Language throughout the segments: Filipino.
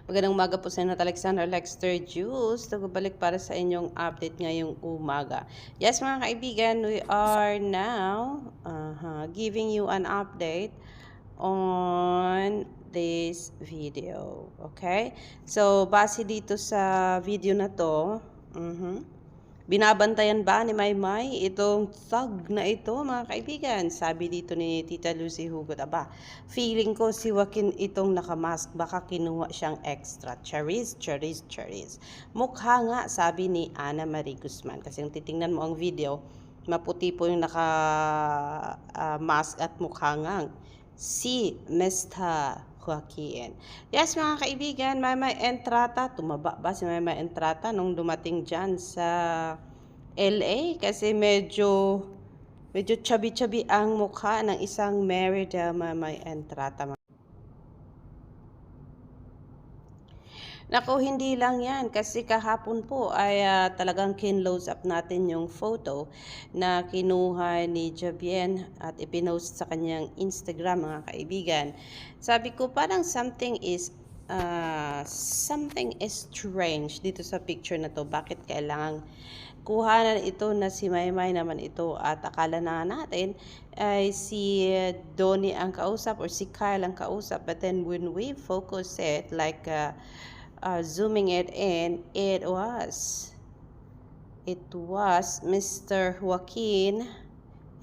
Magandang umaga po sa inyo, Alexander Lexter Juice. Nagbabalik para sa inyong update ngayong umaga. Yes, mga kaibigan, we are now giving you an update on this video. Okay? So, base dito sa video na to, binabantayan ba ni Maymay itong thug na ito, mga kaibigan? Sabi dito ni Tita Lucy Hugot, aba, feeling ko si Joaquin itong nakamask, baka kinuha siyang extra. Charis, charis, charis. Mukha nga, sabi ni Ana Marie Guzman. Kasi kung titingnan mo ang video, maputi po yung naka-mask at mukha nga si Mr. Joaquin. Yes, mga kaibigan, Maymay Entrata, tumaba ba si Maymay Entrata nung dumating dyan sa LA? Kasi medyo chubby-chubby ang mukha ng isang Merida Maymay Entrata. Naku, hindi lang yan. Kasi kahapon po ay talagang kinlose up natin yung photo na kinuha ni Jabien at ipinost sa kanyang Instagram, mga kaibigan. Sabi ko, parang something is strange dito sa picture na to. Bakit kailangang kuhanan ito na si Maymay naman ito at akala na natin ay si Donnie ang kausap or si Kyle ang kausap. But then when we focus it like zooming it in, it was Mr. Joaquin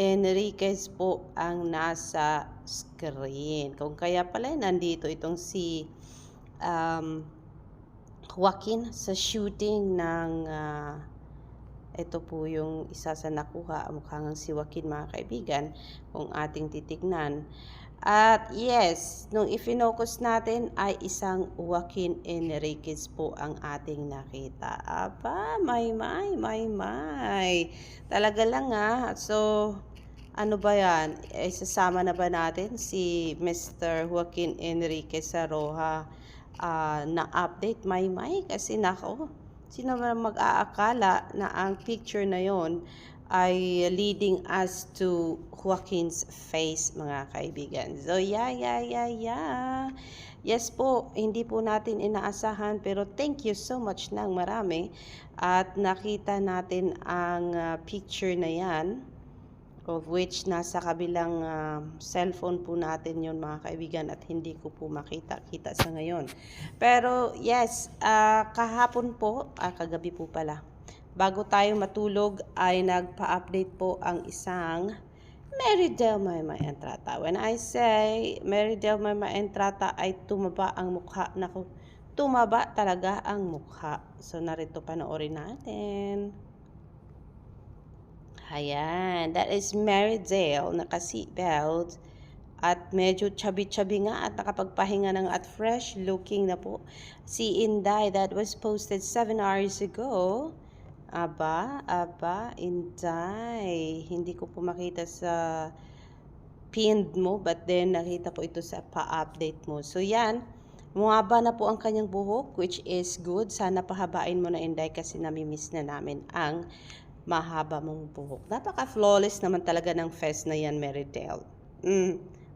Enriquez po ang nasa screen. Kung kaya pala nandito itong si Joaquin sa shooting ng ito po yung isa sa nakuha, mukhang si Joaquin, mga kaibigan, kung ating titignan. At yes, nung ifinocus natin ay isang Joaquin Enriquez po ang ating nakita. Aba, may. Talaga lang So, ano ba yan? Isasama na ba natin si Mr. Joaquin Enriquez sa Roja na update, may? Kasi nako, sino ba mag-aakala na ang picture na yon ay leading us to Joaquin's face, mga kaibigan. So, yeah. Yes po, hindi po natin inaasahan, pero thank you so much ng marami. At nakita natin ang picture na yan, of which nasa kabilang cellphone po natin yon, mga kaibigan, at hindi ko po makita sa ngayon. Pero yes, kahapon po, kagabi po pala, bago tayo matulog ay nagpa-update po ang isang Merida Maymay Entrata. When I say Merida Maymay Entrata ay tumaba ang mukha. Naku, tumaba talaga ang mukha. So narito panoorin natin. Ayan, that is Meridale, naka-seatbelt at medyo chubby-chubby nga at nakapagpahinga ng at fresh looking na po. Si Inday, that was posted 7 hours ago. Aba, Inday. Hindi ko po makita sa pinned mo, but then nakita po ito sa pa-update mo. So yan, mumaba na po ang kanyang buhok, which is good. Sana pahabain mo na, Inday, kasi namimiss na namin ang mahaba mong buhok. Napaka-flawless naman talaga ng face na yan, Meridale.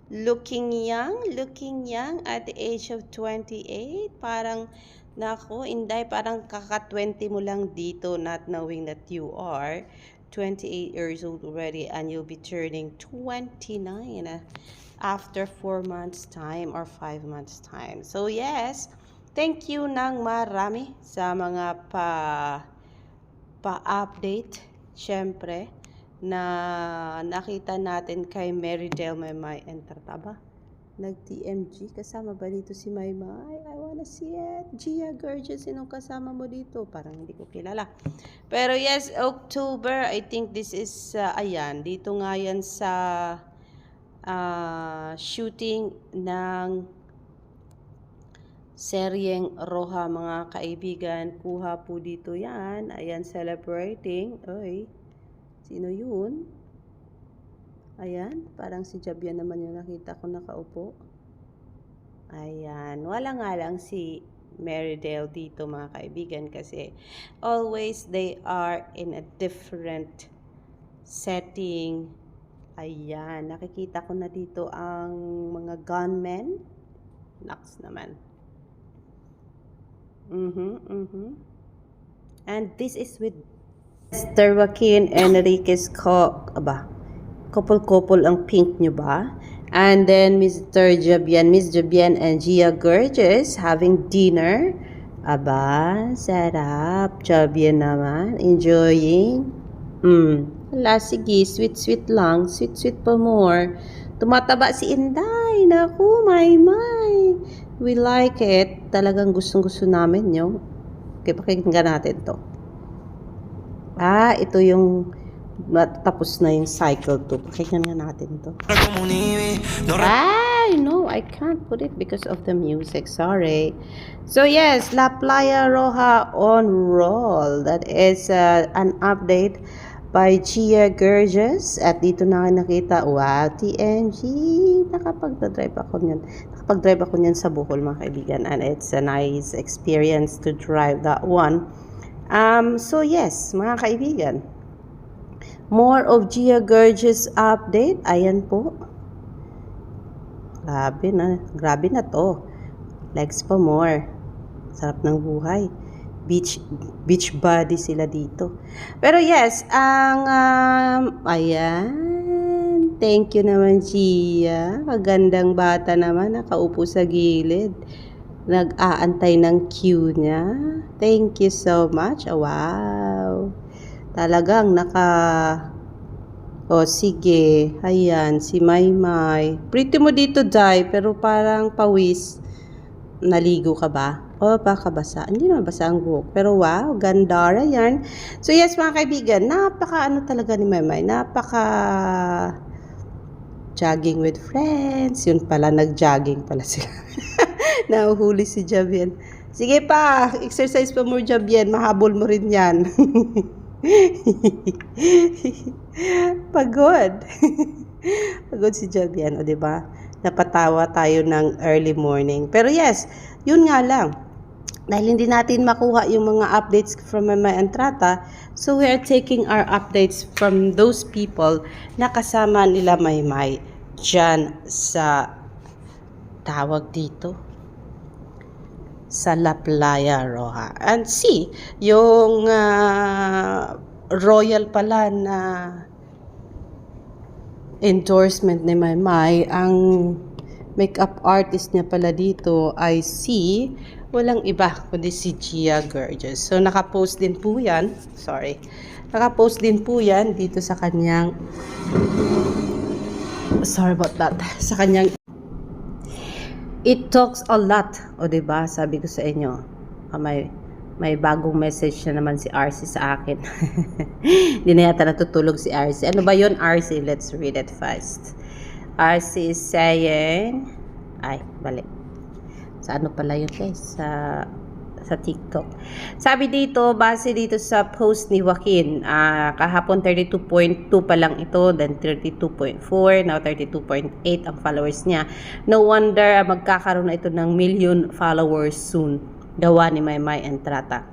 Looking young at the age of 28. Parang, nako, Inday, parang kaka-20 mo lang dito, not knowing that you are 28 years old already and you'll be turning 29 after 4 months time or 5 months time. So yes, thank you ng marami sa mga pa-update, syempre, na nakita natin kay Meridale Maymay Entrata. Nag-TMG, kasama ba dito si Maymay? I wanna see it. Gia Gorgeous, sinong kasama mo dito? Parang hindi ko kilala. Pero yes, October, I think this is, ayan, dito nga yan sa shooting ng seryeng Roja, mga kaibigan. Kuha po dito yan. Ayan, celebrating. Oy, sino yun? Ayan, parang si Jabian naman yung nakita ko nakaupo. Ayan, wala nga lang si Meridale dito, mga kaibigan, kasi always they are in a different setting. Ayan, nakikita ko na dito ang mga gunmen. Naks naman. And this is with Mr. Joaquin Enriquez couple ang pink nyo ba? And then Mr. Jabian, Miss Jabian and Gia Gorgeous having dinner. Aba, sarap. Jabian naman, enjoying. Wala, sige, sweet lang. Sweet pa more. Tumataba si Inday. Naku, my. We like it. Talagang gustong-gusto namin yung. Okay, pakinggan natin to. Ito yung tapos na yung cycle 2. Pakinggan nga natin to. No, I can't put it because of the music. Sorry. So yes, La Playa Roja on roll. That is an update by Gia Gorgeous. At dito na nakita, wow, TNG. Nakapag-drive ako niyan sa Bohol, mga kaibigan. And it's a nice experience to drive that one. So yes, mga kaibigan, more of Gia Gorgeous update. Ayan po. Grabe na to. Legs pa more. Sarap ng buhay. Beach body sila dito. Pero yes, ayan. Thank you naman, Gia. Magandang bata naman, nakaupo sa gilid. Nag-aantay ng queue niya. Thank you so much. Wow. Talagang sige. Ayan, si Maymay. Pretty mo dito, Day, pero parang pawis. Naligo ka ba? Baka basa. Hindi naman basa ang buhok. Pero wow, gandara yan. So yes, mga kaibigan, talaga ni Maymay. Jogging with friends. Yun pala, nag-jogging pala sila. Nahuhuli si Javian. Sige pa, exercise pa mo, Javian. Mahabol mo rin yan. Pagod. Pagod si Javian, o diba? Napatawa tayo ng early morning. Pero yes, yun nga lang. Dahil hindi natin makuha yung mga updates from Maymay Entrata, so we are taking our updates from those people na kasama nila Maymay dyan sa tawag dito sa La Playa Roja. And see, yung royal pala na endorsement ni Maymay, ang makeup artist niya pala dito ay walang iba kundi si Gia Gorgeous. So nakapost din po yan, dito sa kanyang, sa kanyang It Talks a Lot, o diba? Sabi ko sa inyo, may bagong message na naman si RC sa akin. Hindi na yata natutulog si RC. Ano ba yun, RC? Let's read it first. RC is saying, balik. Sa ano pala yun, guys? Sa TikTok. Sabi dito, base dito sa post ni Joaquin, kahapon 32.2 pa lang ito, then 32.4, now 32.8 ang followers niya. No wonder magkakaroon na ito ng million followers soon. Gawa ni Maymay Entrata.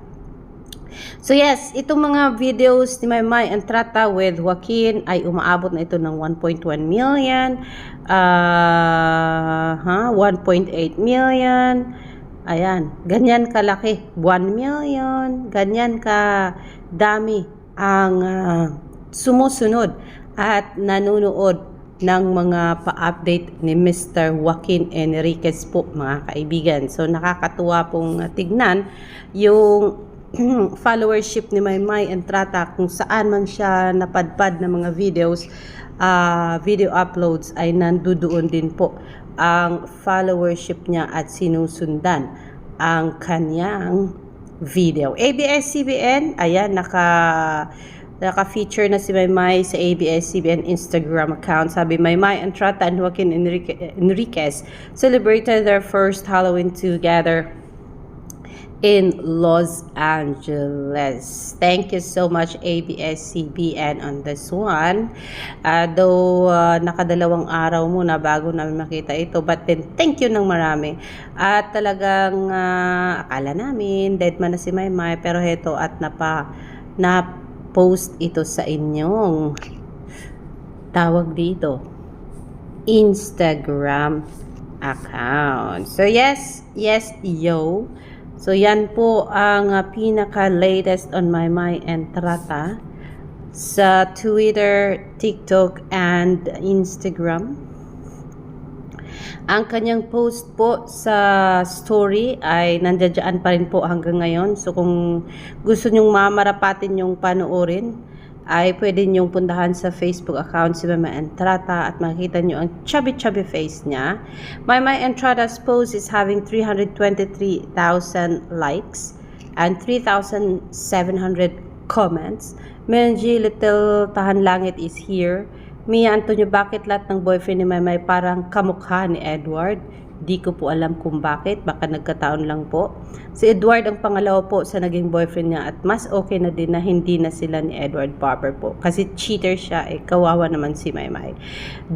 So yes, itong mga videos ni Maymay Entrata with Joaquin ay umaabot na ito ng 1.1 million, 1.8 million, ayan, ganyan kalaki, 1 million, ganyan ka dami ang sumusunod at nanonood ng mga pa-update ni Mr. Joaquin Enriquez po, mga kaibigan. So nakakatuwa pong tignan yung followership ni Maymay Entrata, kung saan man siya napadpad ng mga videos, video uploads, ay nandoon din po ang followership niya at sinusundan ang kanyang video. ABS-CBN, ayan, naka-feature na si Maymay sa ABS-CBN Instagram account. Sabi, Maymay Entrata and Joaquin Enriquez celebrated their first Halloween together in Los Angeles. Thank you so much, ABS-CBN, on this one. Though nakadalawang araw muna bago namin makita ito, but then thank you ng marami. At talagang akala namin dead man na si Maymay, pero heto at na-post ito sa inyong tawag dito, Instagram account. So yes, yo. So yan po ang pinaka-latest on My Entrata sa Twitter, TikTok, and Instagram. Ang kanyang post po sa story ay nandiyan pa rin po hanggang ngayon. So kung gusto nyong mamarapatin yung panoorin, ay pwede nyong puntahan sa Facebook account si Mama Entrata at makikita nyo ang chubby face niya. Mama Entrata's post is having 323,000 likes and 3,700 comments. Menji Little Tahan Langit is here. Mia Antonio, bakit lahat ng boyfriend ni Maymay parang kamukha ni Edward? Di ko po alam kung bakit, baka nagkataon lang po. Si Edward ang pangalawa po sa naging boyfriend niya at mas okay na din na hindi na sila ni Edward Barber po. Kasi cheater siya, kawawa naman si Maymay.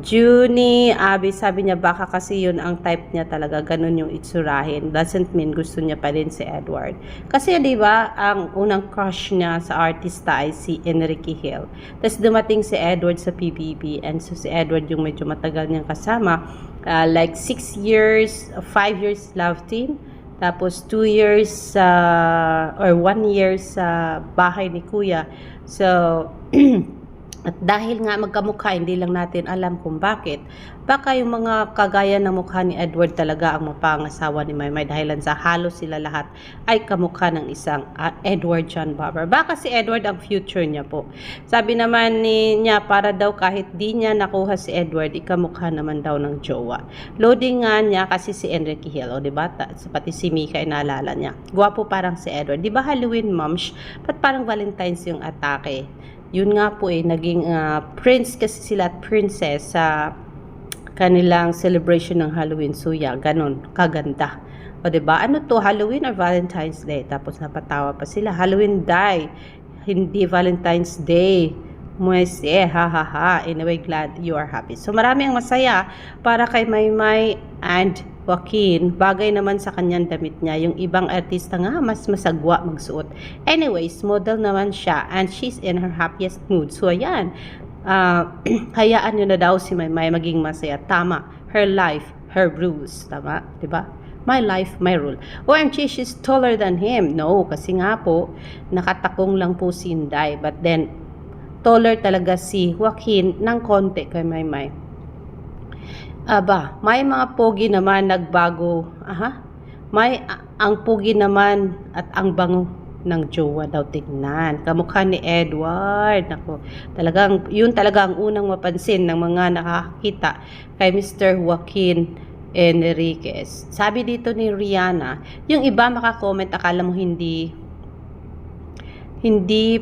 Junie Abby, sabi niya baka kasi yun ang type niya talaga, ganun yung itsurahin. Doesn't mean gusto niya pa din si Edward. Kasi di ba ang unang crush niya sa artista ay si Enrique Hill. Tapos dumating si Edward sa PBB and so si Edward yung medyo matagal niyang kasama. Like 6 years, 5 years love team, tapos 2 years or 1 year sa bahay ni Kuya. So, at dahil nga magkamukha, hindi lang natin alam kung bakit. Baka yung mga kagaya ng mukha ni Edward talaga ang mapangasawa ni Maymay dahilan sa halos sila lahat ay kamukha ng isang Edward John Barber. Baka si Edward ang future niya po. Sabi naman niya para daw kahit di niya nakuha si Edward, ikamukha naman daw ng jowa. Loading nga niya kasi si Enrique Hill, o diba? Pati si Mika inaalala niya. Gwapo parang si Edward. Diba Halloween moms? Ba't parang Valentine's yung atake? Yun nga po naging prince kasi sila at princess sa kanilang celebration ng Halloween. So yeah, ganun, kaganda. O diba, ano to, Halloween or Valentine's Day? Tapos napatawa pa sila, Halloween Day, hindi Valentine's Day. Muese, ha ha ha. Anyway, glad you are happy. So marami ang masaya para kay Maymay and Joaquin. Bagay naman sa kanyang damit niya. Yung ibang artista nga, mas masagwa magsuot. Anyways, model naman siya and she's in her happiest mood. So ayan, hayaan nyo na daw si Maymay maging masaya. Tama, her life, her rules. Tama, diba? My life, my rule. OMG, she's taller than him. No, kasi nga po, nakatakong lang po si Inday. But then, taller talaga si Joaquin ng konti kay Maymay. Aba, may mga pogi naman nagbago. Ang pogi naman at ang bango ng jowa daw tignan. Kamukha ni Edward. Nako, yun talaga ang unang mapansin ng mga nakakita kay Mr. Joaquin Enriquez. Sabi dito ni Rihanna, yung iba makakomment akala mo hindi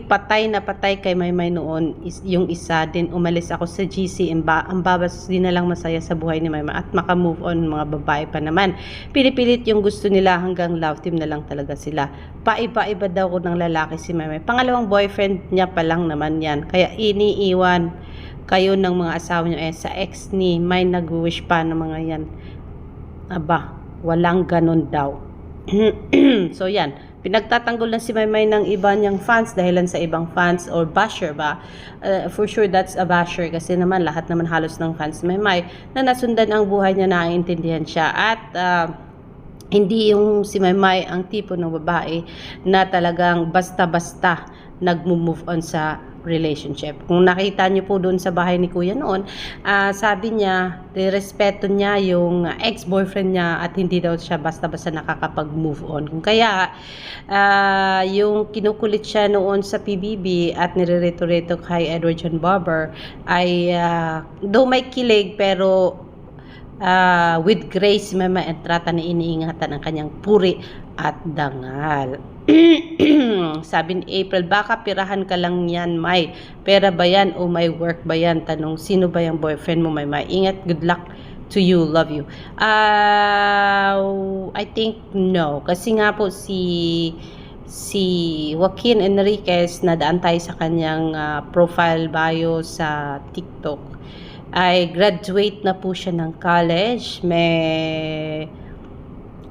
patay na patay kay Maymay noon. Yung isa din umalis ako sa GC, ang babas din na lang masaya sa buhay ni Maymay at makamove on. Mga babae pa naman pinipilit yung gusto nila, hanggang love team na lang talaga sila. Paiba-iba daw ko ng lalaki si Maymay, pangalawang boyfriend niya pa lang naman yan, kaya iniiwan kayo ng mga asawa niyo. Sa ex ni May nag-wish pa ng mga yan. Aba, walang ganun daw. So yan, pinagtatanggol na si Maymay ng iba niyang fans dahilan sa ibang fans or basher ba? For sure that's a basher kasi naman lahat naman halos ng fans ni Maymay na nasundan ang buhay niya, naiintindihan siya at hindi yung si Maymay ang tipo ng babae na talagang basta-basta nag-move on sa relationship. Kung nakita niyo po doon sa bahay ni Kuya noon, sabi niya, respeto niya yung ex-boyfriend niya at hindi daw siya basta-basta nakakapag-move on. Kung kaya, yung kinukulit siya noon sa PBB at nire-reto-reto kay Edward John Barber ay though may kilig pero with grace, Mama Entrata na iniingatan ang kanyang puri at dangal. Sabi ni April, baka pirahan ka lang yan, May. Pera ba yan o may work ba yan? Tanong, sino ba yung boyfriend mo, May? Ingat, good luck to you, love you. I think no. Kasi nga po si Joaquin Enriquez, nadaan tayo sa kanyang profile bio sa TikTok, ay graduate na po siya ng college.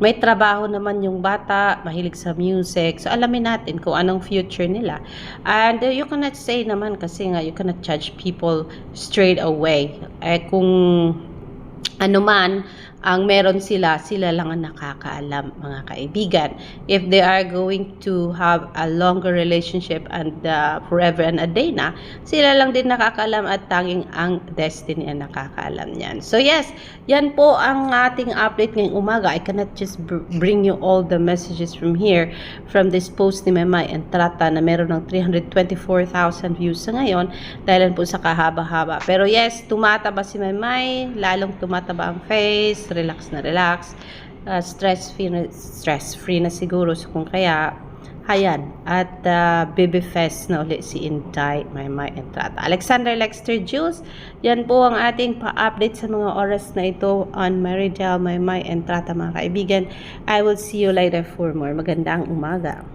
May trabaho naman yung bata, mahilig sa music. So, alamin natin kung anong future nila. And you cannot say naman kasi nga, you cannot judge people straight away. Kung ano man ang meron sila, sila lang ang nakakaalam, mga kaibigan. If they are going to have a longer relationship and forever and a day na, sila lang din nakakaalam at tanging ang destiny ang nakakaalam niyan. So yes, yan po ang ating update ngayong umaga. I cannot just bring you all the messages from here, from this post ni Maymay Entrata na meron ng 324,000 views sa ngayon dahil po sa kahaba-haba. Pero yes, tumataba si Maymay, lalong tumataba ang face, relax na relax, stress-free na siguro. So kung kaya, hayan, at Baby Fest na ulit si Inday Maymay Entrata. Alexander Lexter Jules, yan po ang ating pa-update sa mga oras na ito on Maridel Maymay Entrata, mga kaibigan. I will see you later for more. Magandang umaga.